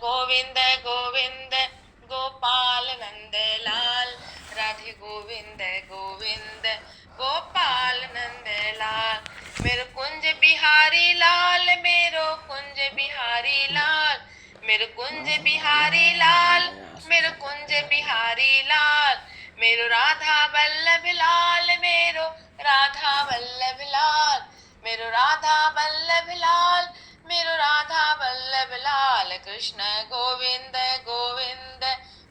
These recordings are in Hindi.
गोविंद गोविंद गोपाल नंद लाल, राधे गोविंद गोविंद गोपाल नंद लाल। मेरो कुंज बिहारी लाल, मेरो कुंज बिहारी लाल, मेरो कुंज बिहारी लाल, मेरो कुंज बिहारी लाल। मेरो राधा वल्लभ लाल, मेरो राधा वल्लभ लाल, मेरो राधा वल्लभ लाल, मेरो राधा वल्लभ लाल। कृष्ण गोविंद गोविंद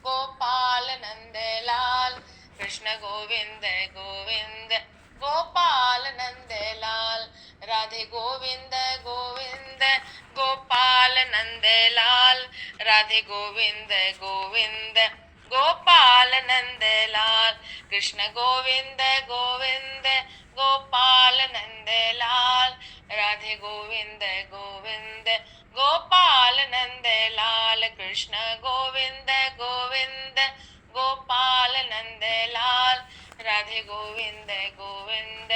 गोपाल नंद लाल, कृष्ण गोविंद गोविंद गोपाल नंद लाल। राधे गोविंद गोविंद गोपाल नंद लाल, राधे गोविंद गोविंद गोपाल नंद लाल। कृष्ण गोविंद गोविंद गोपाल नंद लाल, राधे गोविंद गोविंद गोपाल नंद लाल। कृष्ण गोविंद गोविंद गोपाल नंद लाल, राधे गोविंद गोविंद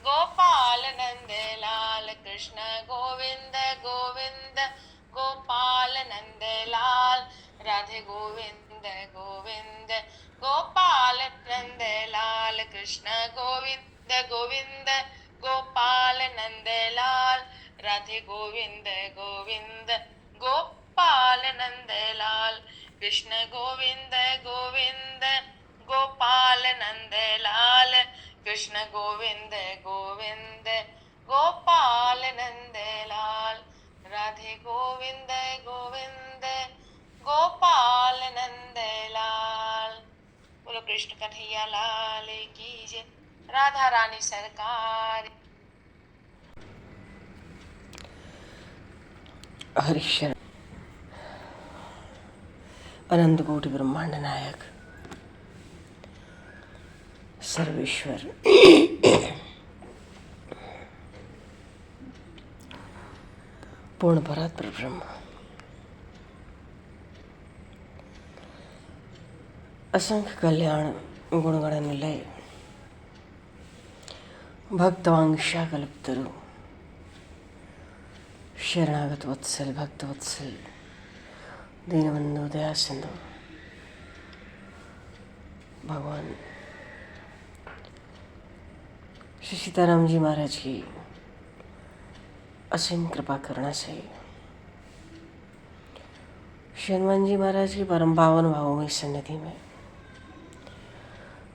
गोपाल नंद लाल। कृष्ण गोविंद गोविंद गोपाल नंद लाल, राधे गोविंद गोविंद गोपाल नंद लाल। कृष्ण गोविंद गोविंद गोपाल नंद लाल, राधे गोविंद गोविंद गोपाल नंद लाल। कृष्ण गोविंद गोविंद गोपाल नंद लाल, कृष्ण गोविंद गोविंद गोपाल नंद लाल। राधे गोविंद गोविंद गोपाल नंद लाल। बोलो कृष्ण कन्हैया लाल की जय। राधा रानी सरकार। हरिशरण अनंत कोटि ब्रह्मांड नायक सर्वेश्वर पूर्ण परात्पर ब्रह्म असंख्य कल्याण गुणगण निलय भक्तवांशा कल्पतरु शरणागत वत्सल भक्त वत्सल दीनबंधु दया सिंधु भगवान श्री सीताराम जी महाराज की असीम कृपा करना से श्री हनुमान जी महाराज की परम पावन भावमयी सन्निधि में,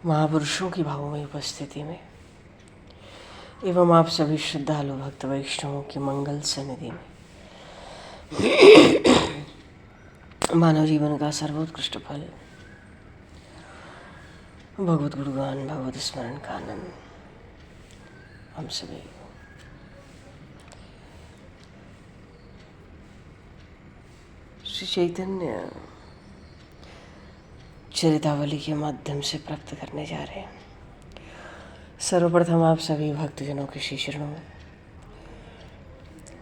महापुरुषों की भावमयी उपस्थिति में एवं आप सभी श्रद्धालु भक्त वैष्णवों की मंगल सन्निधि में मानव जीवन का सर्वोत्कृष्ट फल भगवत गुणगान भगवत स्मरण का आनंद हम सभी श्री चैतन्य चरितावली के माध्यम से प्राप्त करने जा रहे हैं। सर्वप्रथम आप सभी भक्तजनों के श्री चरणों में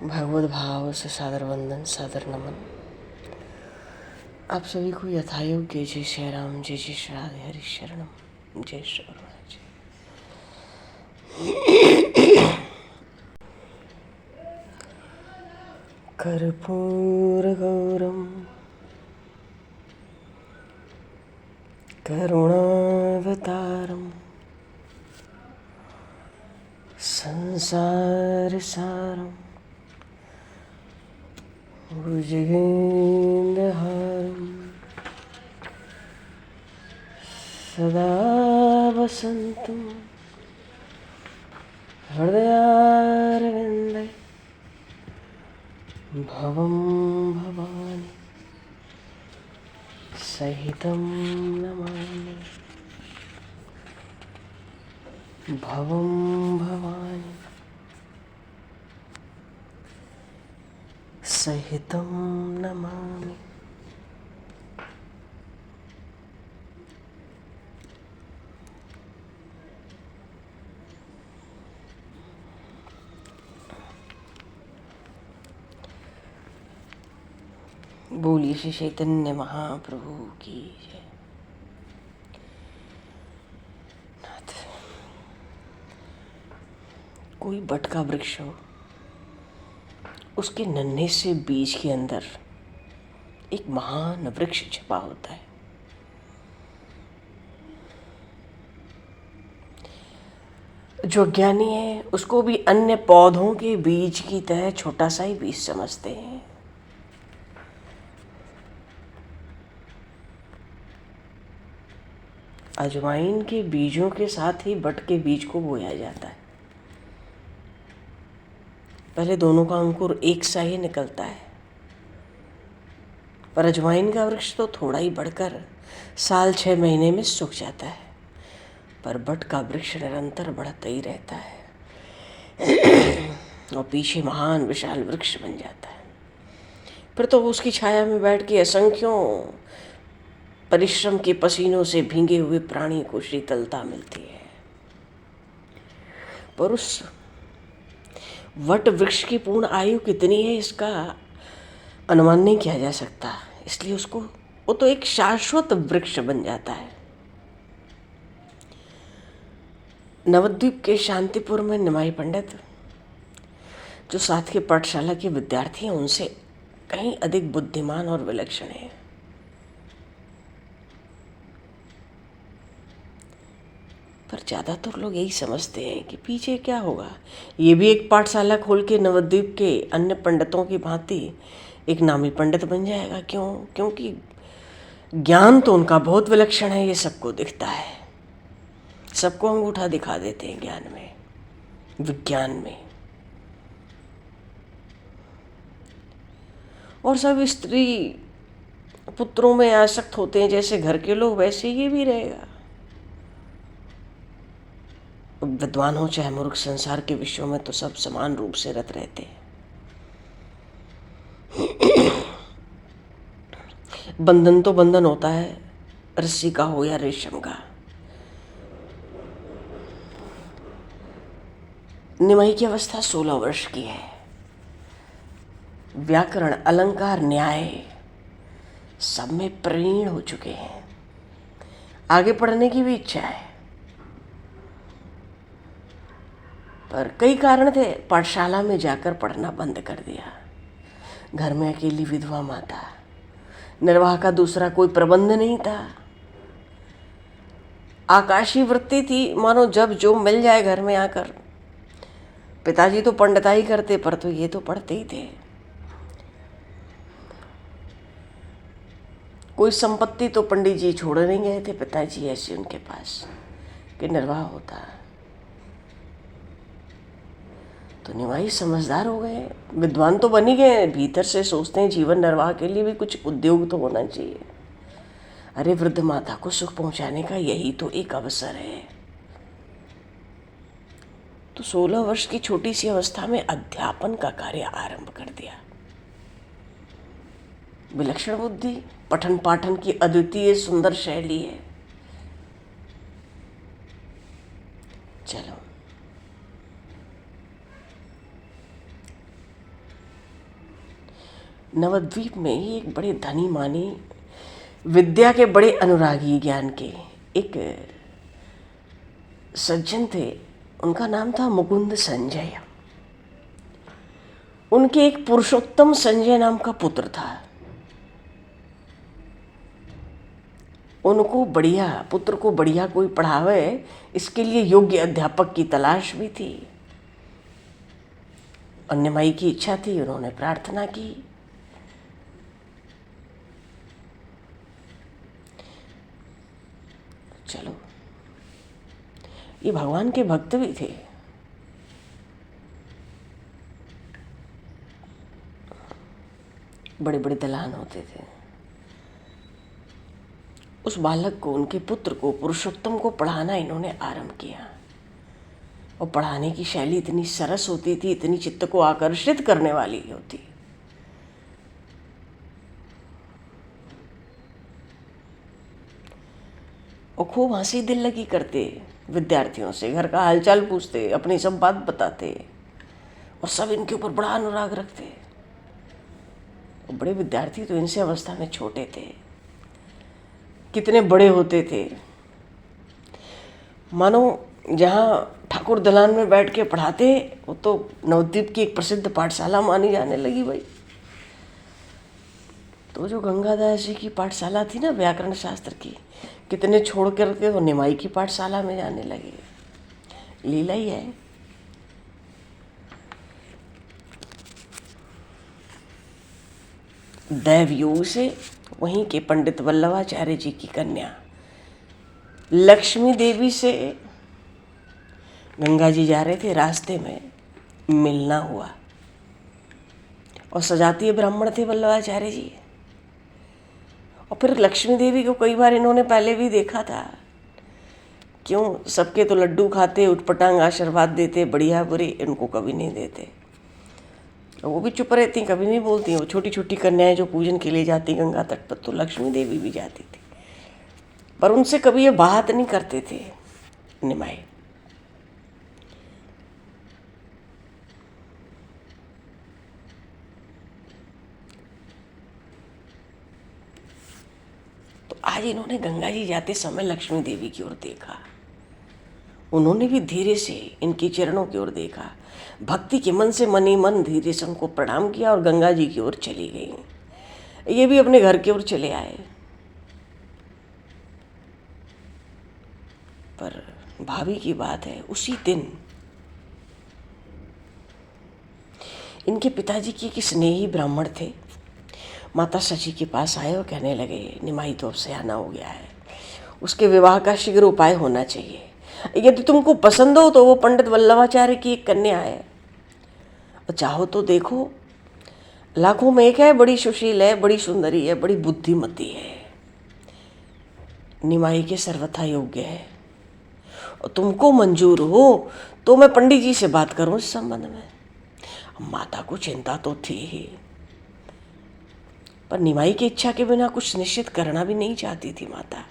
भगवत भाव से सादर वंदन सादर नमन। आप सभी को यथायोग्य जय श्री राम, जय जय श्री राधे हरि शरणम, जय श्री राम। कर्पूरगौरम करुणावतारम संसारसारम भुजगेन्द्रहारम सदा वसन्तु हृदयारविन्दे भवं भवानी सहितं नमामि। भवं भवानी सहितं नमामि। बोलिए श्री चैतन्य महाप्रभु की जय। नाथ, कोई बट का वृक्ष हो, उसके नन्हे से बीज के अंदर एक महान वृक्ष छिपा होता है। जो ज्ञानी है उसको भी अन्य पौधों के बीज की तरह छोटा सा ही बीज समझते हैं। अजवाइन के बीजों के साथ ही बट के बीज को बोया जाता है। पहले दोनों का अंकुर एक सा ही निकलता है, पर अजवाइन का वृक्ष तो थोड़ा ही बढ़कर साल 6 महीने में सूख जाता है, पर बट का वृक्ष निरंतर बढ़ता ही रहता है और पीछे महान विशाल वृक्ष बन जाता है। फिर तो उसकी छाया में बैठ के असंख्यों परिश्रम के पसीनों से भींगे हुए प्राणी को शीतलता मिलती है। पर उस वट वृक्ष की पूर्ण आयु कितनी है इसका अनुमान नहीं किया जा सकता, इसलिए वो तो एक शाश्वत वृक्ष बन जाता है। नवद्वीप के शांतिपुर में निमाई पंडित जो साथ के पाठशाला के विद्यार्थी हैं उनसे कहीं अधिक बुद्धिमान और विलक्षण है। पर ज़्यादातर लोग यही समझते हैं कि पीछे क्या होगा, ये भी एक पाठशाला खोल के नवद्वीप के अन्य पंडितों की भांति एक नामी पंडित बन जाएगा। क्यों? क्योंकि ज्ञान तो उनका बहुत विलक्षण है, ये सबको दिखता है, सबको अंगूठा दिखा देते हैं ज्ञान में, विज्ञान में। और सब स्त्री पुत्रों में आसक्त होते हैं, जैसे घर के लोग वैसे ये भी रहेगा। विद्वान हो चाहे मूर्ख, संसार के विषयों में तो सब समान रूप से रत रहते हैं। बंधन तो बंधन होता है, रस्सी का हो या रेशम का। निमाई की अवस्था 16 वर्ष की है। व्याकरण, अलंकार, न्याय सब में प्रवीण हो चुके हैं। आगे पढ़ने की भी इच्छा है, पर कई कारण थे, पाठशाला में जाकर पढ़ना बंद कर दिया। घर में अकेली विधवा माता, निर्वाह का दूसरा कोई प्रबंध नहीं था। आकाशी वृत्ति थी, मानो जब जो मिल जाए घर में आकर। पिताजी तो पंडिताई करते, पर तो ये तो पढ़ते ही थे। कोई संपत्ति तो पंडित जी छोड़ नहीं गए थे पिताजी ऐसे उनके पास कि निर्वाह होता। तो निमाई समझदार हो गए, विद्वान तो बन ही गए, भीतर से सोचते हैं जीवन निर्वाह के लिए भी कुछ उद्योग तो होना चाहिए। अरे वृद्ध माता को सुख पहुंचाने का यही तो एक अवसर है। तो 16 वर्ष की छोटी सी अवस्था में अध्यापन का कार्य आरंभ कर दिया। विलक्षण बुद्धि, पठन पाठन की अद्वितीय सुंदर शैली है। चलो, नवद्वीप में ही एक बड़े धनी मानी, विद्या के बड़े अनुरागी, ज्ञान के एक सज्जन थे। उनका नाम था मुकुंद संजय। उनके एक पुरुषोत्तम संजय नाम का पुत्र था। उनको पुत्र को बढ़िया कोई पढ़ावे, इसके लिए योग्य अध्यापक की तलाश भी थी। अन्य माई की इच्छा थी, उन्होंने प्रार्थना की। चलो, ये भगवान के भक्त भी थे। बड़े बड़े दलान होते थे। उस बालक को, उनके पुत्र को, पुरुषोत्तम को पढ़ाना इन्होंने आरंभ किया। और पढ़ाने की शैली इतनी सरस होती थी, इतनी चित्त को आकर्षित करने वाली होती। और खूब हंसी दिल लगी करते विद्यार्थियों से, घर का हालचाल पूछते, अपनी सब बात बताते, और सब इनके ऊपर बड़ा अनुराग रखते। और बड़े विद्यार्थी तो इनसे अवस्था में छोटे थे, कितने बड़े होते थे, मानो जहाँ ठाकुर दलान में बैठ के पढ़ाते, वो तो नवद्वीप की एक प्रसिद्ध पाठशाला मानी जाने लगी भाई। तो जो गंगादास जी की पाठशाला थी ना व्याकरण शास्त्र की, कितने छोड़ करके तो निमाई की पाठशाला में जाने लगे। लीला ही है। दैवयोग से वहीं के पंडित वल्लभाचार्य जी की कन्या लक्ष्मी देवी से गंगा जी जा रहे थे, रास्ते में मिलना हुआ। और सजातीय ब्राह्मण थे वल्लभाचार्य जी। और फिर लक्ष्मी देवी को कई बार इन्होंने पहले भी देखा था। क्यों, सबके तो लड्डू खाते, उटपटांग आशीर्वाद देते, बढ़िया बुरे, इनको कभी नहीं देते। वो भी चुप रहती, कभी नहीं बोलती। वो छोटी छोटी कन्याएं जो पूजन के लिए जाती गंगा तट पर, तो लक्ष्मी देवी भी जाती थी, पर उनसे कभी ये बात नहीं करते थे निमाई। तो आज इन्होंने गंगा जी जाते समय लक्ष्मी देवी की ओर देखा। उन्होंने भी धीरे से इनके चरणों की ओर देखा, भक्ति के मन से मनी मन धीरे से उनको प्रणाम किया और गंगा जी की ओर चली गई। ये भी अपने घर की ओर चले आए। पर भाभी की बात है, उसी दिन इनके पिताजी के एक स्नेही ब्राह्मण थे, माता सची के पास आए और कहने लगे, निमाई तो अब सयाना हो गया है, उसके विवाह का शीघ्र उपाय होना चाहिए। यदि तुमको पसंद हो तो वो पंडित वल्लभाचार्य की एक कन्या है, और चाहो तो देखो, लाखों में एक है, बड़ी सुशील है, बड़ी सुंदरी है, बड़ी बुद्धिमती है, निमाई के सर्वथा योग्य है। और तुमको मंजूर हो तो मैं पंडित जी से बात करूं इस संबंध में। माता को चिंता तो थी ही, पर निमाई की इच्छा के बिना कुछ निश्चित करना भी नहीं चाहती थी माता।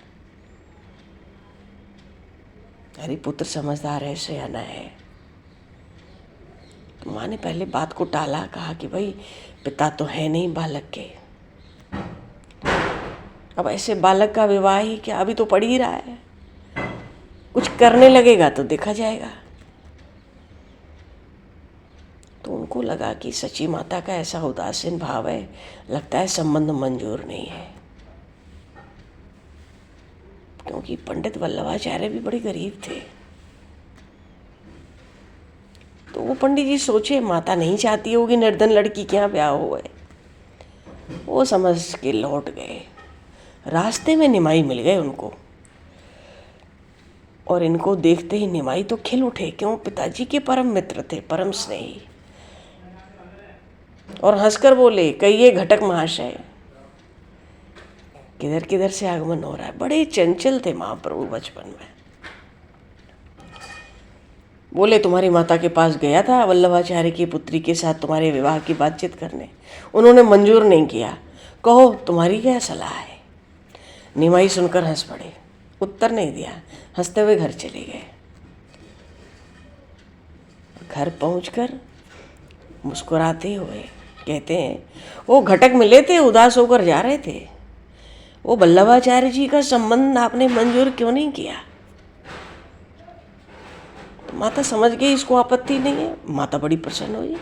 अरे पुत्र समझदार है, सयाना है। तो माँ ने पहले बात को टाला, कहा कि भाई पिता तो है नहीं बालक के, अब ऐसे बालक का विवाह ही क्या, अभी तो पड़ ही रहा है, कुछ करने लगेगा तो देखा जाएगा। तो उनको लगा कि सची माता का ऐसा उदासीन भाव है, लगता है संबंध मंजूर नहीं है। क्योंकि पंडित वल्लभाचार्य भी बड़े गरीब थे। तो वो पंडित जी सोचे माता नहीं चाहती होगी निर्धन लड़की के यहाँ ब्याह हुए। वो समझ के लौट गए। रास्ते में निमाई मिल गए उनको, और इनको देखते ही निमाई तो खिल उठे। क्यों, पिताजी के परम मित्र थे, परम स्नेही। और हंसकर बोले, कहिए घटक महाशय, किधर किधर से आगमन हो रहा है। बड़े चंचल थे महाप्रभु बचपन में। बोले, तुम्हारी माता के पास गया था वल्लभाचार्य की पुत्री के साथ तुम्हारे विवाह की बातचीत करने, उन्होंने मंजूर नहीं किया, कहो तुम्हारी क्या सलाह है। निमाई सुनकर हंस पड़े, उत्तर नहीं दिया, हंसते हुए घर चले गए। घर पहुंचकर मुस्कुराते हुए कहते हैं, वो घटक मिले थे, उदास होकर जा रहे थे, वो वल्लभाचार्य जी का संबंध आपने मंजूर क्यों नहीं किया। तो माता समझ गई इसको आपत्ति नहीं है। माता बड़ी प्रसन्न हुई।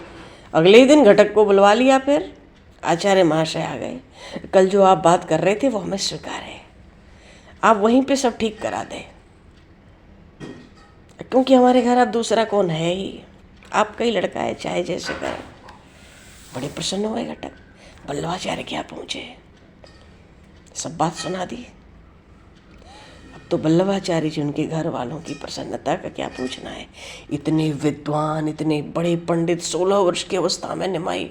अगले ही दिन घटक को बुलवा लिया। फिर आचार्य महाशय आ गए, कल जो आप बात कर रहे थे वो हमें स्वीकार है, आप वहीं पे सब ठीक करा दें, क्योंकि हमारे घर अब दूसरा कौन है ही, आपका ही लड़का है, चाहे जैसे करें। बड़े प्रसन्न हुए घटक। वल्लभाचार्य क्या पहुँचे, सब बात सुना दी। अब तो वल्लभाचार्य जी उनके घर वालों की प्रसन्नता का क्या पूछना है। इतने विद्वान, इतने बड़े पंडित, 16 वर्ष की अवस्था में निमाई,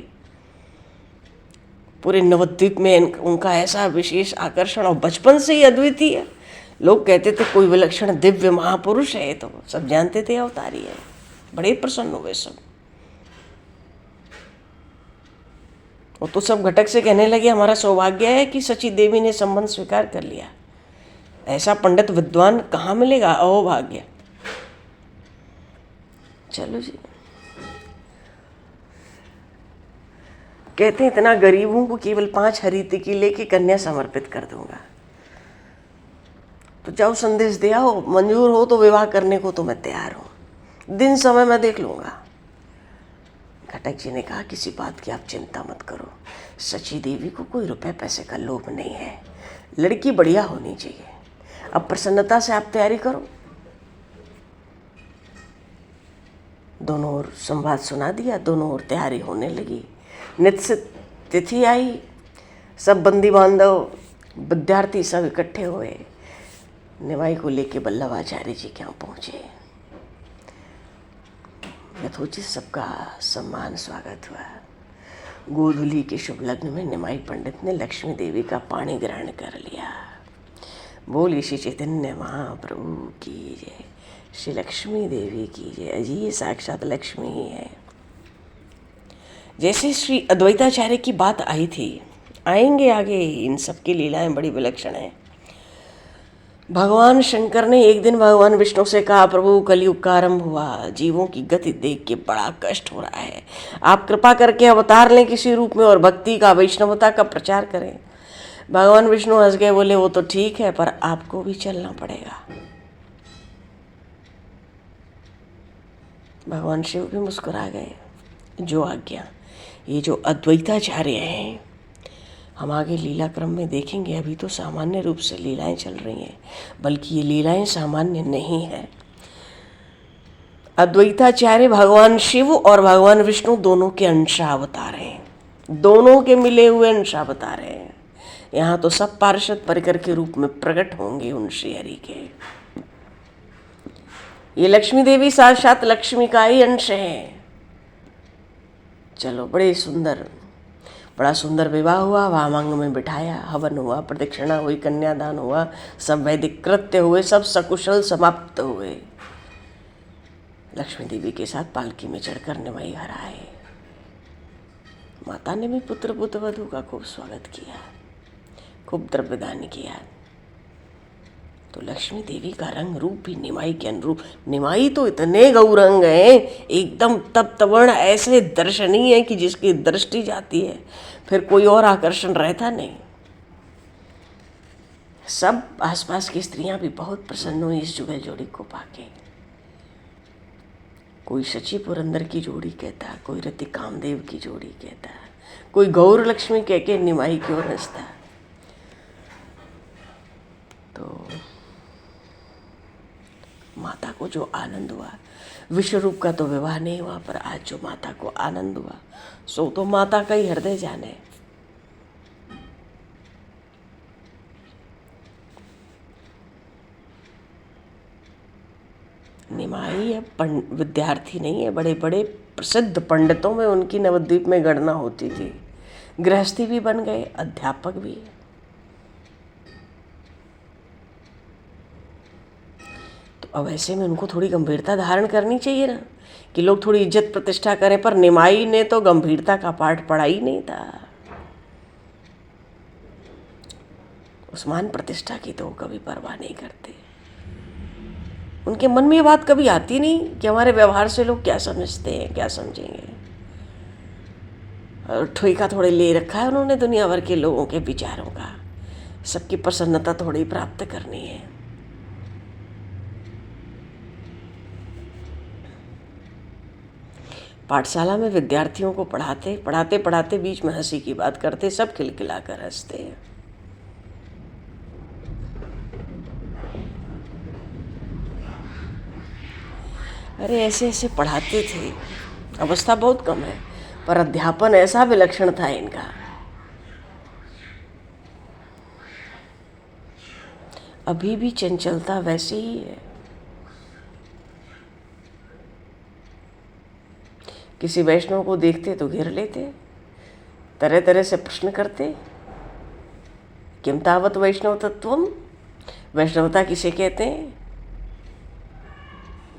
पूरे नवद्वीप में उनका ऐसा विशेष आकर्षण, और बचपन से ही अद्वितीय। लोग कहते थे कोई विलक्षण दिव्य महापुरुष है, तो सब जानते थे अवतारी है। बड़े प्रसन्न हुए सब। वो तो सब घटक से कहने लगे, हमारा सौभाग्य है कि सची देवी ने संबंध स्वीकार कर लिया, ऐसा पंडित विद्वान कहाँ मिलेगा, अहोभाग्य। चलो जी, कहते हैं इतना गरीब हूं को केवल 5 हरीति की लेके कन्या समर्पित कर दूंगा, तो जाओ संदेश दे आओ, मंजूर हो तो विवाह करने को तो मैं तैयार हूं, दिन समय मैं देख लूंगा। घटक जी ने कहा, किसी बात की आप चिंता मत करो, सची देवी को कोई रुपए पैसे का लोभ नहीं है, लड़की बढ़िया होनी चाहिए, अब प्रसन्नता से आप तैयारी करो। दोनों ओर संवाद सुना दिया, दोनों ओर तैयारी होने लगी। निश्चित तिथि आई, सब बंदी बांधव विद्यार्थी सब इकट्ठे हुए, निमाई को लेके वल्लभाचार्य जी के यहाँ पहुँचे। यथोचित सबका सम्मान स्वागत हुआ। गोधूली के शुभ लग्न में निमाई पंडित ने लक्ष्मी देवी का पाणी ग्रहण कर लिया। बोली श्री चैतन्य महाप्रभु की जय, श्री लक्ष्मी देवी की जय। जी ये साक्षात लक्ष्मी ही है। जैसे श्री अद्वैताचार्य की बात आई थी, आएंगे आगे, इन सबकी लीलाएं बड़ी विलक्षण हैं। भगवान शंकर ने एक दिन भगवान विष्णु से कहा, प्रभु कलयुग का आरंभ हुआ, जीवों की गति देख के बड़ा कष्ट हो रहा है, आप कृपा करके अवतार लें किसी रूप में और भक्ति का वैष्णवता का प्रचार करें। भगवान विष्णु हंस गए, बोले वो तो ठीक है, पर आपको भी चलना पड़ेगा। भगवान शिव भी मुस्कुरा गए, जो आज्ञा। ये जो अद्वैताचार्य हैं, हम आगे लीला क्रम में देखेंगे, अभी तो सामान्य रूप से लीलाएं चल रही हैं, बल्कि ये लीलाएं सामान्य नहीं है। अद्वैताचार्य भगवान शिव और भगवान विष्णु दोनों के अंशावतार हैं, दोनों के मिले हुए अंशावतार हैं। यहाँ तो सब पार्षद परिकर के रूप में प्रकट होंगे उन श्री हरि के। ये लक्ष्मी देवी साक्षात लक्ष्मी का ही अंश है। चलो, बड़ा सुंदर विवाह हुआ, वामांग में बिठाया, हवन हुआ, प्रदक्षिणा हुई, कन्यादान हुआ, सब वैदिक कृत्य हुए, सब सकुशल समाप्त हुए। लक्ष्मी देवी के साथ पालकी में चढ़कर निमाई घर आए। माता ने भी पुत्र वधू का खूब स्वागत किया, खूब द्रव्यदान किया। तो लक्ष्मी देवी का रंग रूप भी निमाई के अनुरूप। निमाई तो इतने गौरंग हैं, एकदम तप्तवर्ण, ऐसे दर्शनीय है कि जिसकी दृष्टि जाती है फिर कोई और आकर्षण रहता नहीं। सब आसपास की स्त्रियां भी बहुत प्रसन्न हुई इस जुगल जोड़ी को पाके। कोई शची पुरंदर की जोड़ी कहता, कोई रति कामदेव की जोड़ी कहता, कोई गौर लक्ष्मी कह के निमाई की ओर हंसता। तो माता को जो आनंद हुआ, विश्वरूप का तो विवाह नहीं हुआ, पर आज जो माता को आनंद हुआ सो तो माता का ही हृदय जाने। निमाई अब विद्यार्थी नहीं है, बड़े बड़े प्रसिद्ध पंडितों में उनकी नवद्वीप में गणना होती थी। गृहस्थी भी बन गए, अध्यापक भी। अब ऐसे में उनको थोड़ी गंभीरता धारण करनी चाहिए ना, कि लोग थोड़ी इज्जत प्रतिष्ठा करें। पर निमाई ने तो गंभीरता का पाठ पढ़ा ही नहीं था। उस्मान प्रतिष्ठा की तो वो कभी परवाह नहीं करते। उनके मन में ये बात कभी आती नहीं कि हमारे व्यवहार से लोग क्या समझते हैं, क्या समझेंगे। और ठोका थोड़े ले रखा है उन्होंने दुनिया भर के लोगों के विचारों का, सबकी प्रसन्नता थोड़ी प्राप्त करनी है। पाठशाला में विद्यार्थियों को पढ़ाते बीच में हंसी की बात करते, सब खिलखिलाकर हंसते हैं। अरे ऐसे ऐसे पढ़ाते थे, अवस्था बहुत कम है, पर अध्यापन ऐसा विलक्षण था इनका। अभी भी चंचलता वैसे ही है। किसी वैष्णव को देखते तो घेर लेते, तरह तरह से प्रश्न करते, किम तावत वैष्णव तत्वम, वैष्णवता किसे कहते हैं।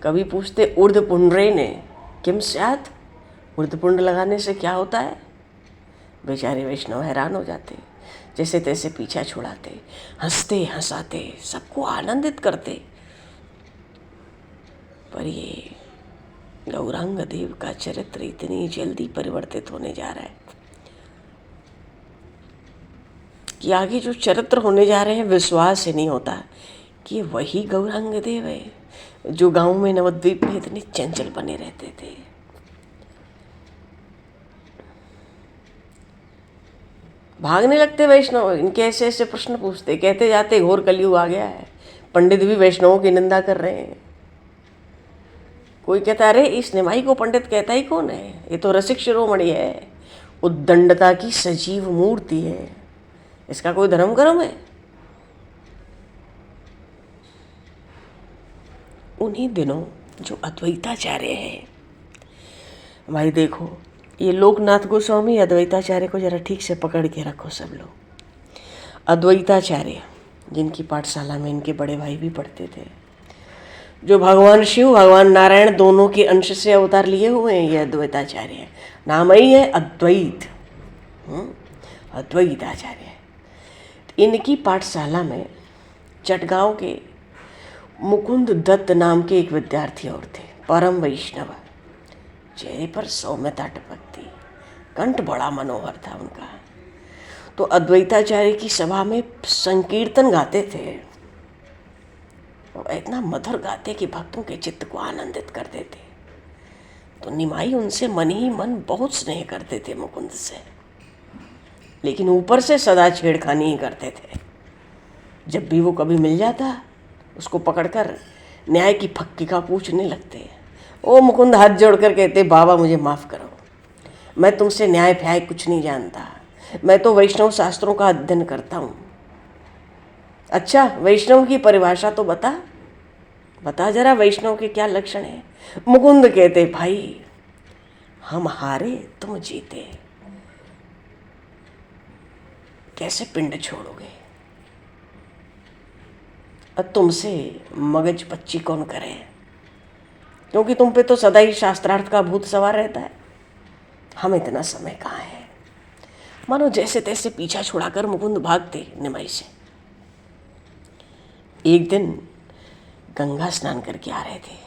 कभी पूछते ऊर्ध्व पुंड्रेने किम स्यात्, ऊर्ध्व पुंड लगाने से क्या होता है। बेचारे वैष्णव हैरान हो जाते, जैसे तैसे पीछा छुड़ाते, हंसते हंसाते, सबको आनंदित करते। पर ये गौरांग देव का चरित्र इतनी जल्दी परिवर्तित होने जा रहा है कि आगे जो चरित्र होने जा रहे हैं विश्वास ही नहीं होता कि वही गौरांग देव है जो गांव में नवद्वीप में इतने चंचल बने रहते थे। भागने लगते वैष्णव, इनके ऐसे ऐसे प्रश्न पूछते, कहते जाते घोर कलयुग आ गया है, पंडित भी वैष्णवों की निंदा कर रहे हैं। कोई कहता अरे इस निमाई को पंडित कहता ही कौन है, ये तो रसिक शिरोमणि है, उद्दंडता की सजीव मूर्ति है, इसका कोई धर्म कर्म है। उन्हीं दिनों जो अद्वैताचार्य है, भाई देखो ये लोकनाथ गोस्वामी अद्वैताचार्य को जरा ठीक से पकड़ के रखो सब लोग। अद्वैताचार्य जिनकी पाठशाला में इनके बड़े भाई भी पढ़ते थे, जो भगवान शिव भगवान नारायण दोनों के अंश से अवतार लिए हुए हैं, ये अद्वैताचार्य नाम ही है अद्वैत, अद्वैताचार्य। इनकी पाठशाला में चटगांव के मुकुंद दत्त नाम के एक विद्यार्थी और थे, परम वैष्णव, चेहरे पर सौम्यता टपकती, कंठ बड़ा मनोहर था उनका। तो अद्वैताचार्य की सभा में संकीर्तन गाते थे, और इतना मधुर गाते कि भक्तों के चित्त को आनंदित कर देते। तो निमाई उनसे मन ही मन बहुत स्नेह करते थे मुकुंद से, लेकिन ऊपर से सदा छेड़खानी ही करते थे। जब भी वो कभी मिल जाता उसको पकड़कर न्याय की फक्की का पूछने लगते। ओ मुकुंद हाथ जोड़कर कहते, बाबा मुझे माफ़ करो, मैं तुमसे न्याय फ्याय कुछ नहीं जानता, मैं तो वैष्णव शास्त्रों का अध्ययन करता हूँ। अच्छा वैष्णव की परिभाषा तो बता जरा, वैष्णव के क्या लक्षण हैं। मुकुंद कहते, भाई हम हारे तुम जीते, कैसे पिंड छोड़ोगे, और तुमसे मगज पच्ची कौन करे, क्योंकि तुम पे तो सदा ही शास्त्रार्थ का भूत सवार रहता है, हम इतना समय कहाँ है। मानो जैसे तैसे पीछा छुड़ाकर मुकुंद भागते निमाई से। एक दिन गंगा स्नान करके आ रहे थे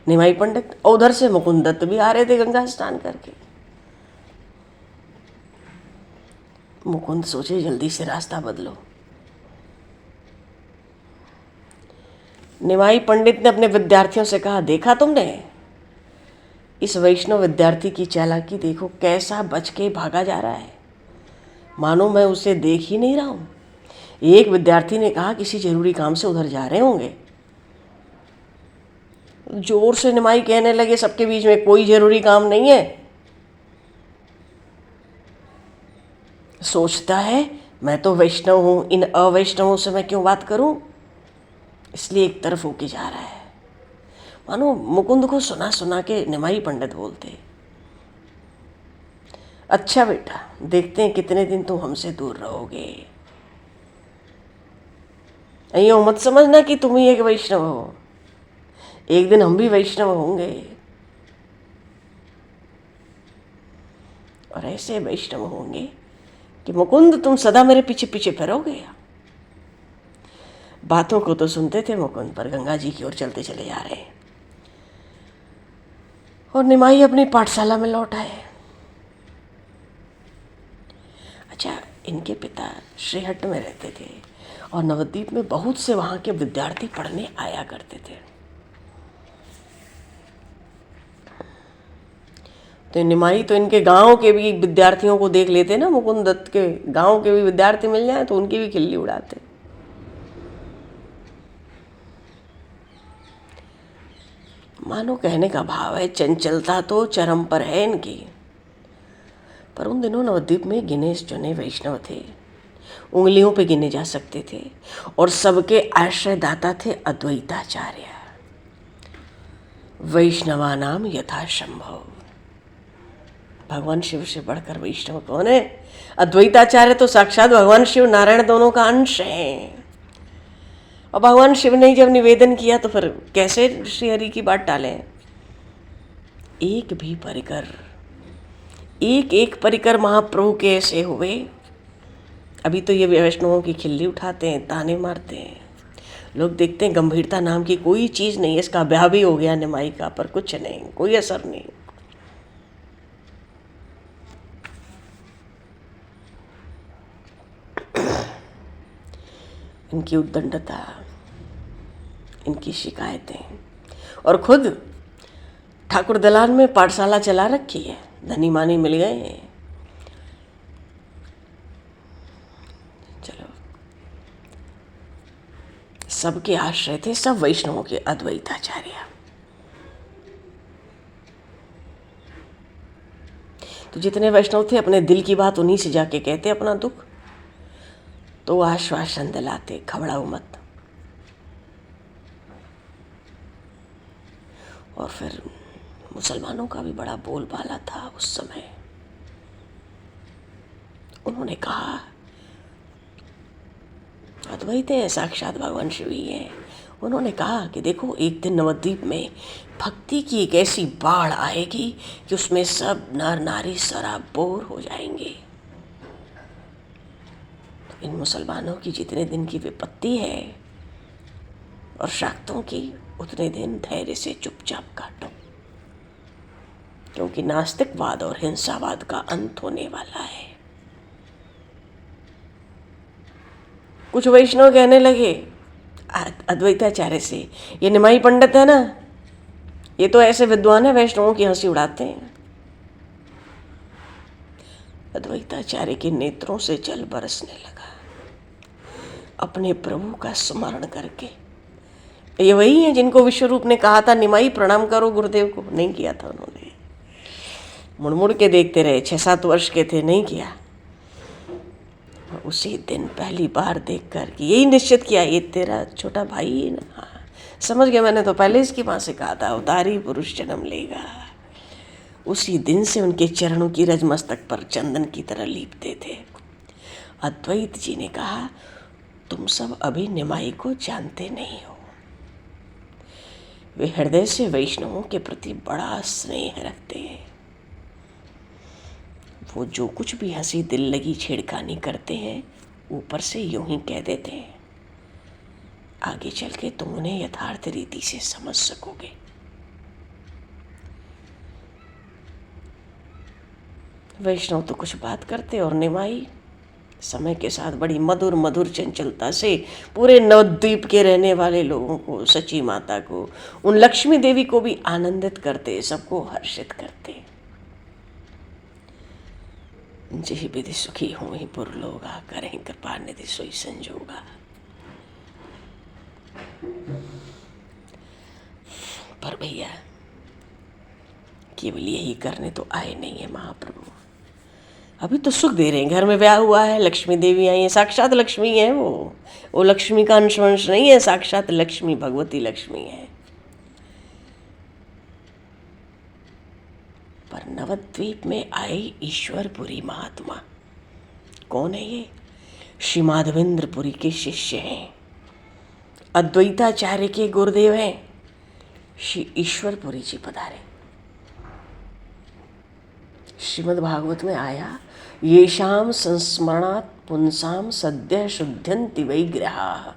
निमाई पंडित, और उधर से मुकुंद दत्त भी आ रहे थे गंगा स्नान करके। मुकुंद सोचे जल्दी से रास्ता बदलो। निमाई पंडित ने अपने विद्यार्थियों से कहा, देखा तुमने इस वैष्णव विद्यार्थी की चालाकी, देखो कैसा बच के भागा जा रहा है, मानो मैं उसे देख ही नहीं रहा हूँ। एक विद्यार्थी ने कहा, किसी जरूरी काम से उधर जा रहे होंगे। जोर से निमाई कहने लगे सबके बीच में, कोई जरूरी काम नहीं है। सोचता है मैं तो वैष्णव हूँ, इन अवैष्णवों से मैं क्यों बात करूँ, इसलिए एक तरफ होके जा रहा है। मानो मुकुंद को सुना सुना के निमाई पंडित बोलते, अच्छा बेटा देखते हैं कितने दिन तुम हमसे दूर रहोगे, यूँ मत समझना कि तुम ही एक वैष्णव हो, एक दिन हम भी वैष्णव होंगे, और ऐसे वैष्णव होंगे कि मुकुंद तुम सदा मेरे पीछे पीछे फिरोगे। बातों को तो सुनते थे मुकुंद, पर गंगा जी की ओर चलते चले जा रहे हैं। और निमाई अपनी पाठशाला में लौट आए। अच्छा इनके पिता श्रीहट्ट में रहते थे, और नवद्वीप में बहुत से वहाँ के विद्यार्थी पढ़ने आया करते थे। तो निमाई तो इनके गांव के भी विद्यार्थियों को देख लेते ना, मुकुंद दत्त के गांव के भी विद्यार्थी मिल जाए तो उनकी भी खिल्ली उड़ाते। मानो कहने का भाव है चंचलता तो चरम पर है इनकी। पर उन दिनों नवद्वीप में गिने चुने वैष्णव थे, उंगलियों पे गिने जा सकते थे, और सबके आश्रयदाता थे अद्वैताचार्य। वैष्णवा नाम यथा संभव, भगवान शिव से बढ़कर वैष्णव कौन है। अद्वैताचार्य तो साक्षात भगवान शिव नारायण दोनों का अंश है। और भगवान शिव ने जब निवेदन किया तो फिर कैसे श्रीहरि की बात टालें। एक भी परिकर, एक एक परिकर महाप्रभु के ऐसे हुए। अभी तो ये वैष्णवों की खिल्ली उठाते हैं, ताने मारते हैं, लोग देखते हैं गंभीरता नाम की कोई चीज़ नहीं है, इसका ब्याह भी हो गया निमाई का, पर कुछ नहीं, कोई असर नहीं। इनकी उद्दंडता, इनकी शिकायतें, और खुद ठाकुर दलान में पाठशाला चला रखी है, धनी मानी मिल गए हैं, सबके आश्रय थे, सब वैष्णवों के अद्वैताचार्य। तो जितने वैष्णव थे अपने दिल की बात उन्हीं से जाके कहते अपना दुख, तो आश्वासन दिलाते, घबराओ मत। और फिर मुसलमानों का भी बड़ा बोलबाला था उस समय। उन्होंने कहा अद्वैत है, साक्षात भगवान शिव ही है। उन्होंने कहा कि देखो, एक दिन नवद्वीप में भक्ति की एक ऐसी बाढ़ आएगी कि उसमें सब नर नारी सराबोर हो जाएंगे। इन मुसलमानों की जितने दिन की विपत्ति है और शाक्तों की, उतने दिन धैर्य से चुपचाप काटो, क्योंकि नास्तिकवाद और हिंसावाद का अंत होने वाला है। कुछ वैष्णव कहने लगे अद्वैताचार्य से, ये निमाई पंडित है ना, ये तो ऐसे विद्वान है, वैष्णवों की हंसी उड़ाते हैं। अद्वैताचार्य के नेत्रों से जल बरसने लगा अपने प्रभु का स्मरण करके। ये वही है जिनको विश्वरूप ने कहा था निमाई प्रणाम करो गुरुदेव को, नहीं किया था उन्होंने। मुड़ मुड़ के देखते रहे, 6-7 वर्ष के थे, नहीं किया। उसी दिन पहली बार देखकर कि यही निश्चित किया, ये तेरा छोटा भाई है ना। हाँ, समझ गया, मैंने तो पहले इसकी माँ से कहा था अवतारी पुरुष जन्म लेगा। उसी दिन से उनके चरणों की रज मस्तक पर चंदन की तरह लीपते थे। अद्वैत जी ने कहा, तुम सब अभी निमाई को जानते नहीं हो। वे हृदय से वैष्णवों के प्रति बड़ा स्नेह रखते हैं। वो जो कुछ भी हंसी दिल लगी छेड़खानी करते हैं, ऊपर से यूं ही कह देते हैं। आगे चल के तुम उन्हें यथार्थ रीति से समझ सकोगे। वैष्णव तो कुछ बात करते और निमाई समय के साथ बड़ी मधुर मधुर चंचलता से पूरे नवद्वीप के रहने वाले लोगों को, सची माता को, उन लक्ष्मी देवी को भी आनंदित करते, सबको हर्षित करते। जी विधि सुखी हो ही पुरलोगा, करें कृपा निधि सोई संजोगा। पर भैया केवल यही करने तो आए नहीं है महाप्रभु। अभी तो सुख दे रहे हैं, घर में ब्याह हुआ है, लक्ष्मी देवी आई है, साक्षात लक्ष्मी है वो लक्ष्मी का अंश नहीं है, साक्षात लक्ष्मी भगवती लक्ष्मी है। पर नवद्वीप में आए ईश्वरपुरी महात्मा कौन है ये? श्री माधवेंद्रपुरी के शिष्य हैं, अद्वैताचार्य के गुरुदेव हैं, श्री ईश्वरपुरी जी पधारे। श्रीमद् भागवत में आया, येषाम संस्मरणात् पुंसाम सद्य शुद्ध्यन्ति वैग्रहाः